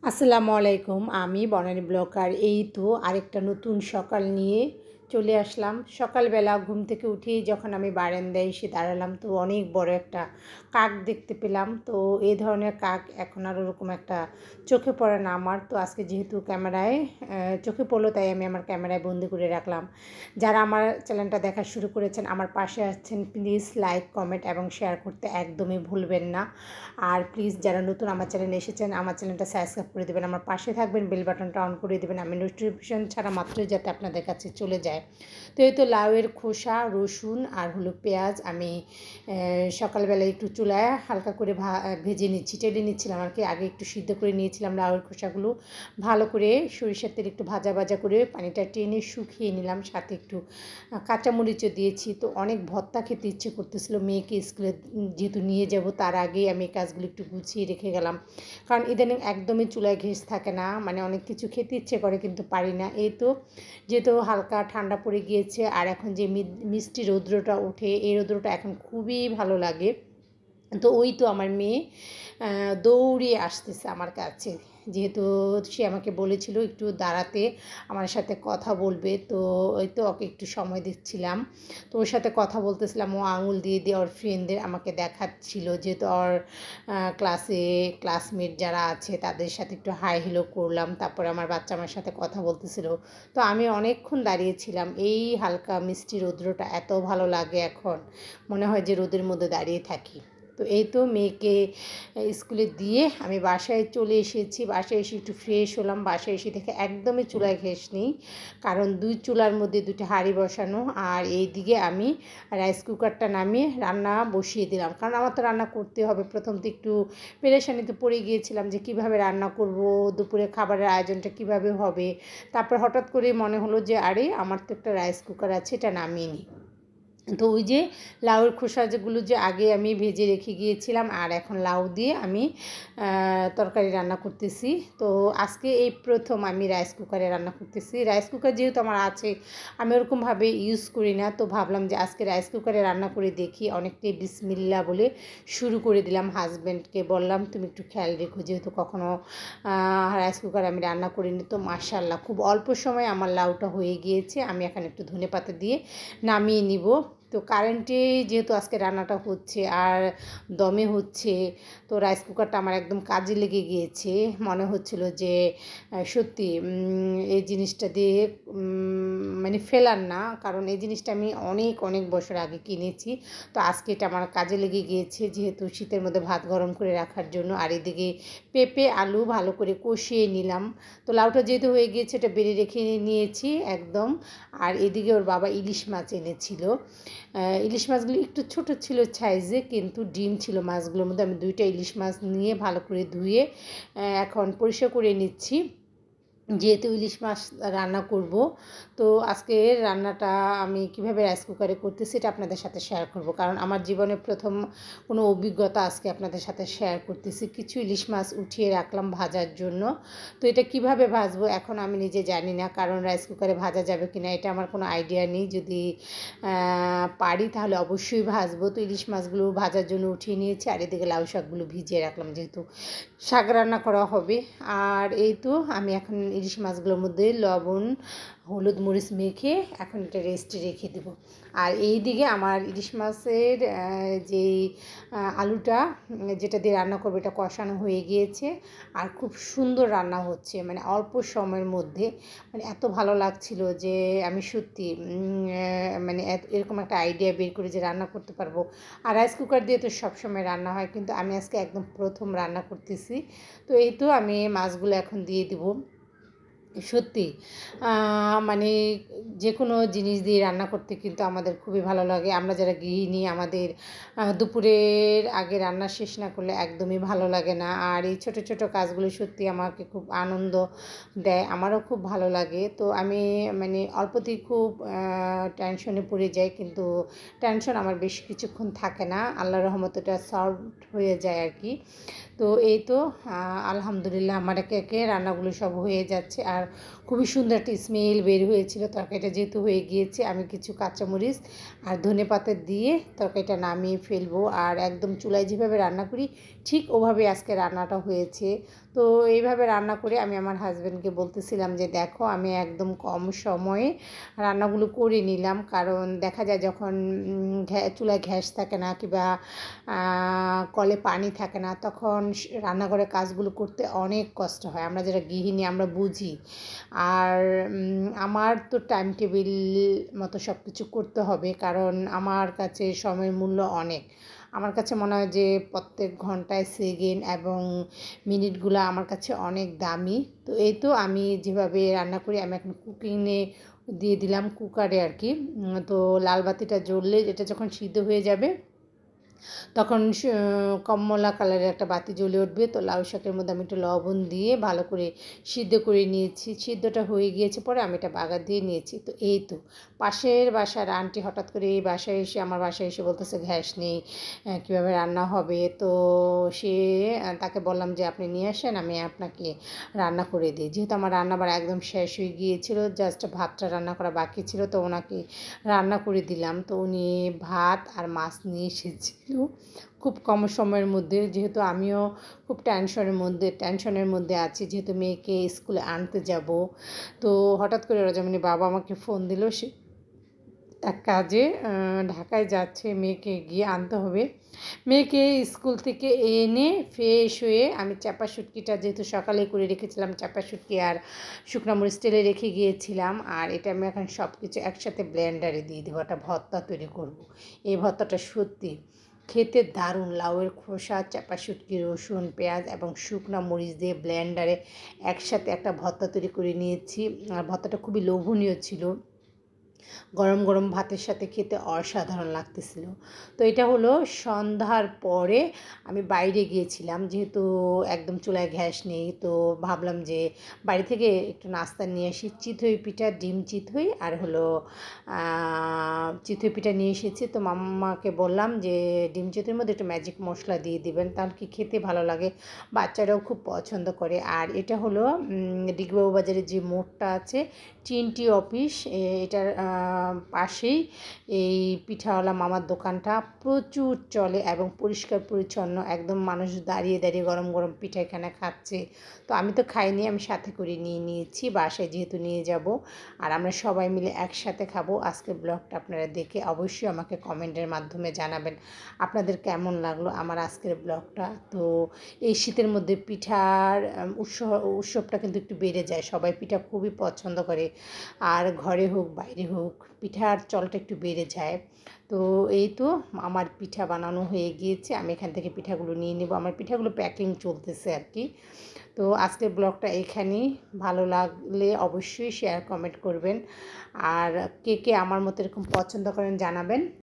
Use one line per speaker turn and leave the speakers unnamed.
আসসালামু আলাইকুম। আমি বনানী ব্লগার। এই তো আরেকটা নতুন সকাল নিয়ে চলে আসলাম। সকালবেলা ঘুম থেকে উঠেই যখন আমি বারান্দায় এসে দাঁড়ালাম, তো অনেক বড় একটা কাক দেখতে পেলাম। তো এই ধরনের কাক এখন আর ওরকম একটা চোখে পড়ে না আমার। তো আজকে যেহেতু ক্যামেরায় চোখে পড়লো, তাই আমি আমার ক্যামেরায় বন্দি করে রাখলাম। যারা আমার চ্যানেলটা দেখা শুরু করেছেন, আমার পাশে আসছেন, প্লিজ লাইক, কমেন্ট এবং শেয়ার করতে একদমই ভুলবেন না। আর প্লিজ যারা নতুন আমার চ্যানেলে এসেছেন, আমার চ্যানেলটা সাবস্ক্রাইব করে দেবেন, আমার পাশে থাকবেন, বেল বাটনটা অন করে দেবেন, আমি নোটিফিকেশন ছাড়া মাত্রই যাতে আপনাদের কাছে চলে যায়। তো এই তো লাউয়ের খোসা, রসুন আর হলো পেঁয়াজ আমি সকালবেলায় একটু চুলায় হালকা করে ভেজে নিচ্ছি, টেলে নিচ্ছিলাম আর কি। আগে একটু সিদ্ধ করে নিয়েছিলাম লাউয়ের খোসাগুলো, ভালো করে সরিষার তেল একটু ভাজা ভাজা করে পানিটা টেনে শুকিয়ে নিলাম, সাথে একটু কাঁচামরিচও দিয়েছি। তো অনেক ভর্তা খেতে ইচ্ছে করতেছিল, মেয়েকে স্কুলে যেহেতু নিয়ে যাব, তার আগে আমি কাজগুলো একটু গুছিয়ে রেখে গেলাম। কারণ ইদানিং একদমই চুলায় ঘেঁষ থাকে না, মানে অনেক কিছু খেতে ইচ্ছে করে কিন্তু পারি না। এই তো যেহেতু হালকা ঠান্ডা পড়ে গিয়েছে, আর এখন যে মিষ্টি রৌদ্রটা ওঠে, এই রৌদ্রটা এখন খুবই ভালো লাগে। তো ওই তো আমার মেয়ে দৌড়ে আসতেছে আমার কাছে, যেহেতু সে আমাকে বলেছিল একটু দাঁড়াতে, আমার সাথে কথা বলবে। তো ওই তো ওকে একটু সময় দিচ্ছিলাম, তো ওর সাথে কথা বলতেছিলাম। ও আঙুল দিয়ে দিয়ে ওর ফ্রেন্ডদের আমাকে দেখাচ্ছিল, যেহেতু ওর ক্লাসমেট যারা আছে তাদের সাথে একটু হাই হেলো করলাম। তারপরে আমার বাচ্চা আমার সাথে কথা বলতেছিল। তো আমি অনেকক্ষণ দাঁড়িয়েছিলাম। এই হালকা মিষ্টি রৌদ্রটা এত ভালো লাগে, এখন মনে হয় যে রোদের মধ্যে দাঁড়িয়ে থাকি। তো এই তো মেয়েকে স্কুলে দিয়ে আমি বাসায় চলে এসেছি। বাসায় এসে একটু ফ্রেশ হলাম। বাসায় এসে দেখে একদমই চুলায় ঘেঁষ নেই, কারণ দুই চুলার মধ্যে দুটো হাঁড়ি বসানো। আর এই দিকে আমি রাইস কুকারটা নামিয়ে রান্না বসিয়ে দিলাম, কারণ আমার তো রান্না করতে হবে। প্রথম তো একটু পেরেশানিতে পড়ে গিয়েছিলাম যে কীভাবে রান্না করব, দুপুরে খাবারের আয়োজনটা কিভাবে হবে। তারপর হঠাৎ করে মনে হলো যে আরে আমার তো একটা রাইস কুকার আছে, এটা নামিয়ে নিই। তো ওই যে লাউয়ের খোসা যেগুলো যে আগে আমি ভেজে রেখে গিয়েছিলাম, আর এখন লাউ দিয়ে আমি তরকারি রান্না করতেছি। তো আজকে এই প্রথম আমি রাইস কুকারে রান্না করতেছি। রাইস কুকার যেহেতু আমার আছে, আমি ওরকমভাবে ইউজ করি না, তো ভাবলাম যে আজকে রাইস কুকারে রান্না করে দেখি। অনেকটাই বিসমিল্লা বলে শুরু করে দিলাম। হাজব্যান্ডকে বললাম তুমি একটু খেয়াল রেখো, যেহেতু কখনও রাইস কুকারে আমি রান্না করিনি। তো মাশাআল্লাহ খুব অল্প সময়ে আমার লাউটা হয়ে গিয়েছে। আমি এখন একটু ধনেপাতা দিয়ে নামিয়ে নিব। তো কারেন্টে যেহেতু আজকে রান্নাটা হচ্ছে আর দমে হচ্ছে, তো রাইস কুকারটা আমার একদম কাজে লেগে গিয়েছে। মনে হচ্ছিল যে সত্যি এই জিনিসটা দিয়ে মানে ফেলার না, কারণ এই জিনিসটা আমি অনেক অনেক বছর আগে কিনেছি। তো আজকে এটা আমার কাজে লেগে গিয়েছে, যেহেতু শীতের মধ্যে ভাত গরম করে রাখার জন্য। আর এদিকে পেঁপে আলু ভালো করে কষিয়ে নিলাম। তো লাউটা যেহেতু হয়ে গিয়েছে, এটা বেড়ে রেখে নিয়েছি একদম। আর এদিকে ওর বাবা ইলিশ মাছ এনেছিল। ইলিশ মাছগুলো একটু ছোটো ছিল সাইজে, কিন্তু ডিম ছিল মাছগুলোর মধ্যে। আমি দুইটা ইলিশ মাছ নিয়ে ভালো করে ধুয়ে এখন পরিষ্কার করে নিচ্ছি, যেহেতু ইলিশ মাছ রান্না করব। তো আজকে রান্নাটা আমি কিভাবে রাইস কুকারে করতেছি সেটা আপনাদের সাথে শেয়ার করব, কারণ আমার জীবনে প্রথম কোনো অভিজ্ঞতা আজকে আপনাদের সাথে শেয়ার করতেছি। কিছু ইলিশ মাছ উঠিয়ে রাখলাম ভাজার জন্য। তো এটা কিভাবে ভাজবো এখন আমি নিজে জানি না, কারণ রাইস কুকারে ভাজা যাবে কি না এটা আমার কোনো আইডিয়া নেই। যদি পারি তাহলে অবশ্যই ভাজবো। তো ইলিশ মাছগুলো ভাজার জন্য উঠিয়ে নিয়েছি, আর এদিকে লাউ শাকগুলো ভিজিয়ে রাখলাম, যেহেতু শাক রান্না করা হবে। আর এই তো আমি এখন ইলিশ মাছগুলোর মধ্যে লবণ হলুদ মরিচ মেখে এখন এটা রেস্টে রেখে দেবো। আর এই দিকে আমার ইলিশ মাছের যেই আলুটা যেটা দিয়ে রান্না করবো, এটা কষানো হয়ে গিয়েছে। আর খুব সুন্দর রান্না হচ্ছে, মানে অল্প সময়ের মধ্যে, মানে এত ভালো লাগছিল যে আমি সত্যি মানে এরকম একটা আইডিয়া বের করে যে রান্না করতে পারবো। আর রাইস কুকার দিয়ে তো সবসময় রান্না হয়, কিন্তু আমি আজকে একদম প্রথম রান্না করতেছি। তো এই তো আমি মাছগুলো এখন দিয়ে দেবো। সত্যি মানে যে কোনো জিনিস দিয়ে রান্না করতে কিন্তু আমাদের খুবই ভালো লাগে। আমরা যারা গৃহিণী, আমাদের দুপুরের আগে রান্না শেষ না করলে একদমই ভালো লাগে না। আর এই ছোটো ছোটো কাজগুলো সত্যি আমাকে খুব আনন্দ দেয়, আমারও খুব ভালো লাগে। তো আমি মানে অল্পতেই খুব টেনশনে পড়ে যাই, কিন্তু টেনশন আমার বেশ কিছুক্ষণ থাকে না, আল্লাহর রহমতে এটা সলভ হয়ে যায় আর কি। তো এই তো আলহামদুলিল্লাহ আমার একে একে রান্নাগুলো সব হয়ে যাচ্ছে, আর খুবই সুন্দর একটা স্মেল বের হয়েছিল। তরকারিটা যেহেতু হয়ে গিয়েছে, আমি কিছু কাঁচামরিচ আর ধনেপাতা দিয়ে তরকারিটা নামিয়ে ফেলবো। আর একদম চুলায় যেভাবে রান্না করি ঠিক ওভাবে আজকে রান্নাটা হয়েছে। তো এইভাবে রান্না করে আমি আমার হাজব্যান্ডকে বলতেছিলাম যে দেখো আমি একদম কম সময়ে রান্নাগুলো করে নিলাম, কারণ দেখা যায় যখন চুলায় গ্যাস থাকে না কিংবা কলে পানি থাকে না, তখন রান্নাঘরের কাজগুলো করতে অনেক কষ্ট হয়। আমরা যারা গৃহিণী আমরা বুঝি। আর আমার তো টাইম টেবিল মতো সব কিছু করতে হবে, কারণ আমার কাছে সময়ের মূল্য অনেক। আমার কাছে মনে হয় যে প্রত্যেক ঘন্টায় সেকেন্ড এবং মিনিটগুলো আমার কাছে অনেক দামি। তো এই তো আমি যেভাবে রান্না করি, আমি এখন কুকিংয়ে দিয়ে দিলাম কুকারে আর কি। তো লাল বাতিটা জ্বললে এটা যখন সিদ্ধ হয়ে যাবে তখন কমলা কালারের একটা বাতি জ্বলে উঠবে। তো লাউ শাকের মধ্যে আমি একটু লবণ দিয়ে ভালো করে সিদ্ধ করে নিয়েছি। সিদ্ধটা হয়ে গিয়েছে পরে আমি এটা বাগার দিয়ে নিয়েছি। তো এই তো পাশের বাসার আন্টি হঠাৎ করে এই বাসায় এসে আমার বাসায় এসে বলতেছে গ্যাস নেই, কীভাবে রান্না হবে। তো সে তাকে বললাম যে আপনি নিয়ে আসেন, আমি আপনাকে রান্না করে দিই। যেহেতু আমার রান্নাবার একদম শেষ হয়ে গিয়েছিল, জাস্ট ভাতটা রান্না করা বাকি ছিল, তো ওনাকে রান্না করে দিলাম। তো উনি ভাত আর মাছ নিয়ে এসেছিল খুব কম সময়ের মধ্যে। যেহেতু আমিও খুব টেনশনের মধ্যে আছি, যেহেতু মেয়েকে স্কুলে আনতে যাব। তো হঠাৎ করে রজনীর বাবা আমাকে ফোন দিল, সে এক কাজে ঢাকায় যাচ্ছে, মেয়েকে গিয়ে আনতে হবে। মেয়েকে স্কুল থেকে এনে ফ্রেশ হয়ে আমি চাপা শুটকিটা যেহেতু সকালে করে রেখেছিলাম, চাপা শুটকি আর শুকনো মরিচ তেলে রেখে গিয়েছিলাম, আর এটা আমি এখন সব কিছু একসাথে ব্লেন্ডারে দিয়ে দেবো, একটা ভর্তা তৈরি করব। এই ভর্তাটা সত্যি খেতে দারুণ। লাউয়ের খোসা, চাপা শুটকি, রসুন, পেঁয়াজ এবং শুকনো মরিচ দিয়ে ব্লেন্ডারে একসাথে একটা ভর্তা তৈরি করে নিয়েছি। আর ভর্তাটা খুবই লোভনীয় ছিল, গরম গরম ভাতের সাথে খেতে অসাধারণ লাগতেছিল। তো এটা হলো সন্ধ্যার পরে আমি বাইরে গিয়েছিলাম, যেহেতু একদম চুলায় গ্যাস নেই। তো ভাবলাম যে বাড়ি থেকে একটু নাস্তা নিয়ে আসি, চিতই পিঠা, ডিম চিতই আর হলো চিতই পিঠা নিয়ে এসেছি। তো মাম্মাকে বললাম যে ডিম চিতইয়ের মধ্যে একটু ম্যাজিক মশলা দিয়ে দিবেন, তাহলে কি খেতে ভালো লাগে, বাচ্চারাও খুব পছন্দ করে। আর এটা হলো ডিগবাবু বাজারের যে মোড়টা আছে, টিএনটি অফিস, এটার পাশেই এই পিঠাওয়ালা মামার দোকানটা প্রচুর চলে এবং পরিষ্কার পরিচ্ছন্ন, একদম মানুষ দাঁড়িয়ে দাঁড়িয়ে গরম গরম পিঠা এখানে খাচ্ছে। তো আমি তো খাইনি, আমি সাথে করে নিয়ে নিয়েছি, বাসায় যেহেতু নিয়ে যাব আর আমরা সবাই মিলে একসাথে খাবো। আজকের ব্লগটা আপনারা দেখে অবশ্যই আমাকে কমেন্টের মাধ্যমে জানাবেন আপনাদের কেমন লাগলো আমার আজকের ব্লগটা। তো এই শীতের মধ্যে পিঠার উৎসবটা কিন্তু একটু বেড়ে যায়, সবাই পিঠা খুবই পছন্দ করে, আর ঘরে হোক বাইরে হোক পিঠার চলটা একটু বেড়ে যায়। তো এই তো আমার পিঠা বানানো হয়ে গিয়েছে, আমি এখান থেকে পিঠাগুলো নিয়ে নেব, আমার পিঠাগুলো প্যাকিং চলতেছে আর কি। তো আজকের ব্লগটা এখানেই, ভালো লাগলে অবশ্যই শেয়ার কমেন্ট করবেন, আর কে কে আমার মতো এরকম পছন্দ করেন জানাবেন।